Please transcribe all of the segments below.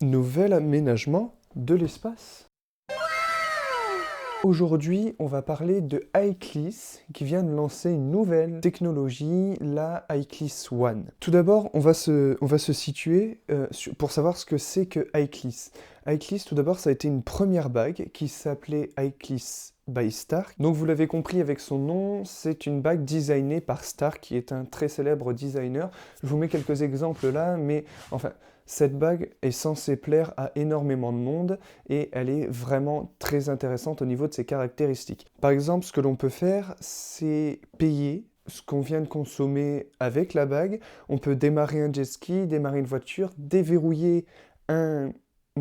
Nouvel aménagement de l'espace. Aujourd'hui, on va parler de iCliss qui vient de lancer une nouvelle technologie, la iCliss One. Tout d'abord, on va se situer pour savoir ce que c'est que iCliss. iCliss, tout d'abord, ça a été une première bague qui s'appelait iCliss by Stark. Donc vous l'avez compris avec son nom, c'est une bague designée par Stark, qui est un très célèbre designer. Je vous mets quelques exemples là, mais enfin, cette bague est censée plaire à énormément de monde et elle est vraiment très intéressante au niveau de ses caractéristiques. Par exemple, ce que l'on peut faire, c'est payer ce qu'on vient de consommer avec la bague. On peut démarrer un jet ski, démarrer une voiture, déverrouiller un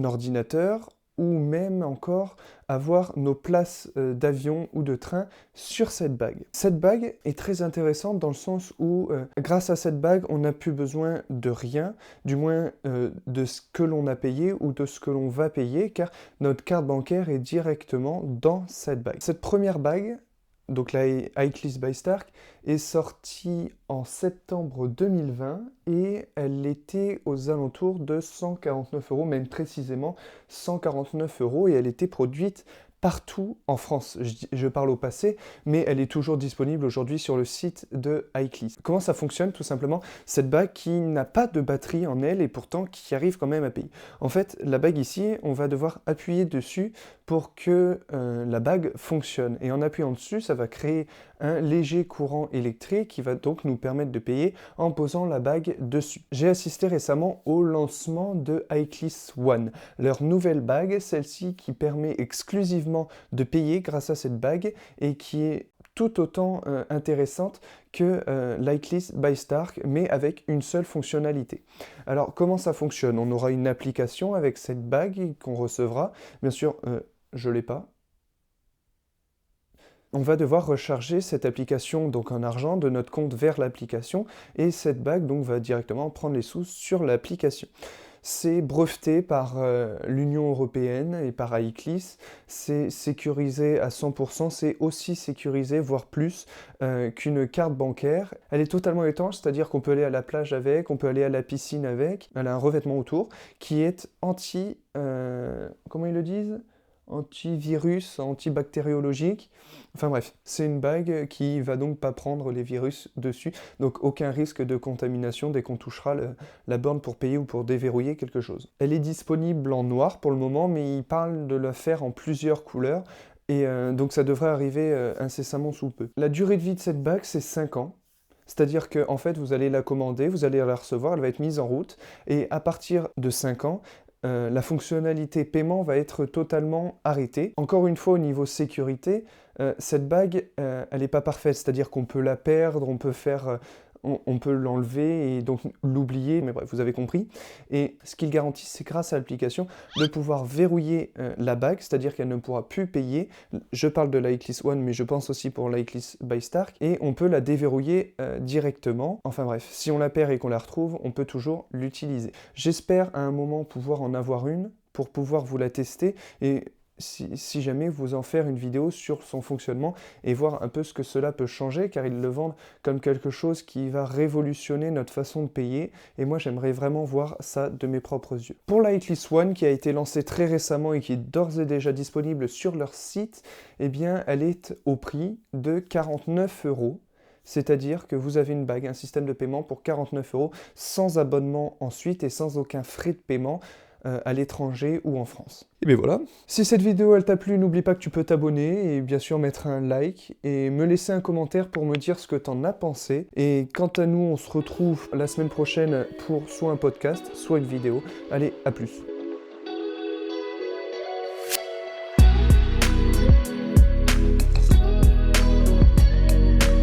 ordinateur ou même encore avoir nos places d'avion ou de train sur cette bague. Cette bague est très intéressante dans le sens où, grâce à cette bague, on n'a plus besoin de rien, du moins de ce que l'on a payé ou de ce que l'on va payer, car notre carte bancaire est directement dans cette bague. Cette première bague, donc la iCliss by Stark, est sortie en septembre 2020 et elle était aux alentours de 149 €, même précisément 149 € et elle était produite partout en France. Je parle au passé, mais elle est toujours disponible aujourd'hui sur le site de iCliss. Comment ça fonctionne? Tout simplement, cette bague qui n'a pas de batterie en elle et pourtant qui arrive quand même à payer. En fait, la bague ici, on va devoir appuyer dessus pour que la bague fonctionne. Et en appuyant dessus, ça va créer un léger courant électrique qui va donc nous permettre de payer en posant la bague dessus. J'ai assisté récemment au lancement de iCliss One, leur nouvelle bague, celle-ci qui permet exclusivement de payer grâce à cette bague et qui est tout autant intéressante que l'iCliss by Stark, mais avec une seule fonctionnalité. Alors comment ça fonctionne? On aura une application avec cette bague qu'on recevra. Bien sûr, je ne l'ai pas. On va devoir recharger cette application donc en argent de notre compte vers l'application et cette bague donc va directement prendre les sous sur l'application. C'est breveté par l'Union européenne et par iCliss, c'est sécurisé à 100%, c'est aussi sécurisé, voire plus, qu'une carte bancaire. Elle est totalement étanche, c'est-à-dire qu'on peut aller à la plage avec, on peut aller à la piscine avec. Elle a un revêtement autour qui est comment ils le disent? Antivirus, antibactériologique. Enfin bref, c'est une bague qui va donc pas prendre les virus dessus, donc aucun risque de contamination dès qu'on touchera la borne pour payer ou pour déverrouiller quelque chose. Elle est disponible en noir pour le moment, mais il parle de la faire en plusieurs couleurs, et donc ça devrait arriver incessamment sous peu. La durée de vie de cette bague, c'est 5 ans. C'est-à-dire que en fait, vous allez la commander, vous allez la recevoir, elle va être mise en route, et à partir de 5 ans, la fonctionnalité paiement va être totalement arrêtée. Encore une fois, au niveau sécurité, cette bague, elle n'est pas parfaite, c'est-à-dire qu'on peut la perdre, on peut l'enlever et donc l'oublier, mais bref, vous avez compris. Et ce qu'il garantit, c'est grâce à l'application de pouvoir verrouiller la bague, c'est-à-dire qu'elle ne pourra plus payer. Je parle de l'iCliss One, mais je pense aussi pour l'iCliss by Stark, et on peut la déverrouiller directement. Enfin bref, si on la perd et qu'on la retrouve, on peut toujours l'utiliser. J'espère à un moment pouvoir en avoir une pour pouvoir vous la tester et si jamais vous en faire une vidéo sur son fonctionnement et voir un peu ce que cela peut changer, car ils le vendent comme quelque chose qui va révolutionner notre façon de payer, et moi j'aimerais vraiment voir ça de mes propres yeux. Pour l'iCliss One, qui a été lancée très récemment et qui est d'ores et déjà disponible sur leur site, eh bien elle est au prix de 49 €. C'est-à-dire que vous avez une bague, un système de paiement pour 49 € sans abonnement ensuite et sans aucun frais de paiement à l'étranger ou en France. Et bien voilà. Si cette vidéo elle t'a plu, n'oublie pas que tu peux t'abonner et bien sûr mettre un like et me laisser un commentaire pour me dire ce que t'en as pensé. Et quant à nous, on se retrouve la semaine prochaine pour soit un podcast, soit une vidéo. Allez, à plus.